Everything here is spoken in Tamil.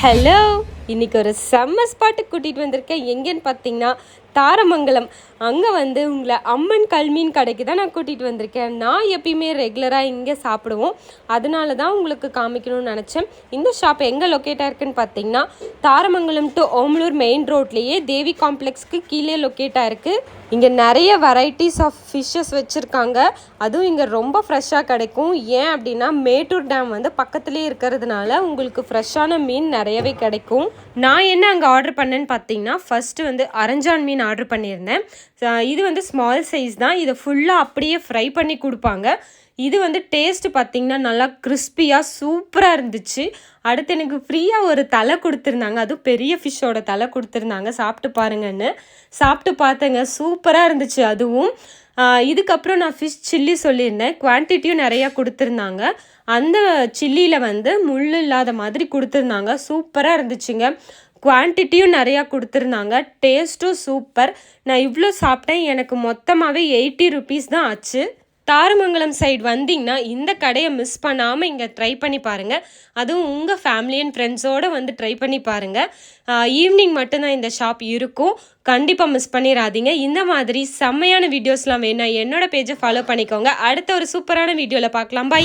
ஹலோ, இன்றைக்கி ஒரு செம்ம ஸ்பாட்டுக்கு கூட்டிகிட்டு வந்திருக்கேன். எங்கேன்னு பார்த்தீங்கன்னா தாரமங்கலம். அங்கே வந்து உங்களை அம்மன் கல்மீன் கடைக்கு தான் நான் கூட்டிகிட்டு வந்திருக்கேன். நான் எப்பயுமே ரெகுலராக இங்கே சாப்பிடுவோம், அதனால தான் உங்களுக்கு காமிக்கணும்னு நினச்சேன். இந்த ஷாப் எங்கே லொக்கேட் ஆயிருக்குன்னு பார்த்தீங்கன்னா தாரமங்கலம் டு ஓமலூர் மெயின் ரோட்லேயே தேவி காம்ப்ளெக்ஸ்க்கு கீழே லொக்கேட் ஆயிருக்கு. இங்கே நிறைய வெரைட்டிஸ் ஆஃப் ஃபிஷ்ஷஸ் வச்சுருக்காங்க. அதுவும் இங்கே ரொம்ப ஃப்ரெஷ்ஷாக கிடைக்கும். ஏன் அப்படின்னா மேட்டூர் டேம் வந்து பக்கத்துலேயே இருக்கிறதுனால உங்களுக்கு ஃப்ரெஷ்ஷான மீன் நிறையவே கிடைக்கும். நான் என்ன அங்கே ஆர்டர் பண்ணேன்னு பார்த்தீங்கன்னா ஃபஸ்ட்டு வந்து அரஞ்சான் மீன் ஆர்டர் பண்ணியிருந்தேன். இது வந்து ஸ்மால் சைஸ் தான். இதை ஃபுல்லாக அப்படியே ஃப்ரை பண்ணி கொடுப்பாங்க. இது வந்து டேஸ்ட்டு பார்த்திங்கன்னா நல்லா கிறிஸ்பியாக சூப்பராக இருந்துச்சு. அடுத்து எனக்கு ஃப்ரீயாக ஒரு தலை கொடுத்துருந்தாங்க, அதுவும் பெரிய ஃபிஷ்ஷோட தலை கொடுத்துருந்தாங்க. சாப்பிட்டு பாருங்கன்னு சாப்பிட்டு பார்த்தேங்க, சூப்பராக இருந்துச்சு. அதுவும் இதுக்கப்புறம் நான் ஃபிஷ் சில்லி சொல்லியிருந்தேன், குவான்டிட்டியும் நிறையா கொடுத்துருந்தாங்க. அந்த சில்லியில் வந்து முள் இல்லாத மாதிரி கொடுத்துருந்தாங்க, சூப்பராக இருந்துச்சுங்க. குவான்டிட்டியும் நிறையா கொடுத்துருந்தாங்க, டேஸ்ட்டும் சூப்பர். நான் இவ்வளோ சாப்பிட்டேன், எனக்கு மொத்தமாகவே 80 ருபீஸ் தான் ஆச்சு. தாரமங்கலம் சைடு வந்தீங்கன்னா இந்த கடையை மிஸ் பண்ணாமல் இங்கே ட்ரை பண்ணி பாருங்கள். அதுவும் உங்கள் ஃபேமிலி அண்ட் ஃப்ரெண்ட்ஸோடு வந்து ட்ரை பண்ணி பாருங்கள். ஈவினிங் மட்டும்தான் இந்த ஷாப் இருக்கும், கண்டிப்பாக மிஸ் பண்ணிடாதீங்க. இந்த மாதிரி செம்மையான வீடியோஸ்லாம் வேணும், என்னோடய பேஜை ஃபாலோ பண்ணிக்கோங்க. அடுத்த ஒரு சூப்பரான வீடியோவில் பார்க்கலாம். பை.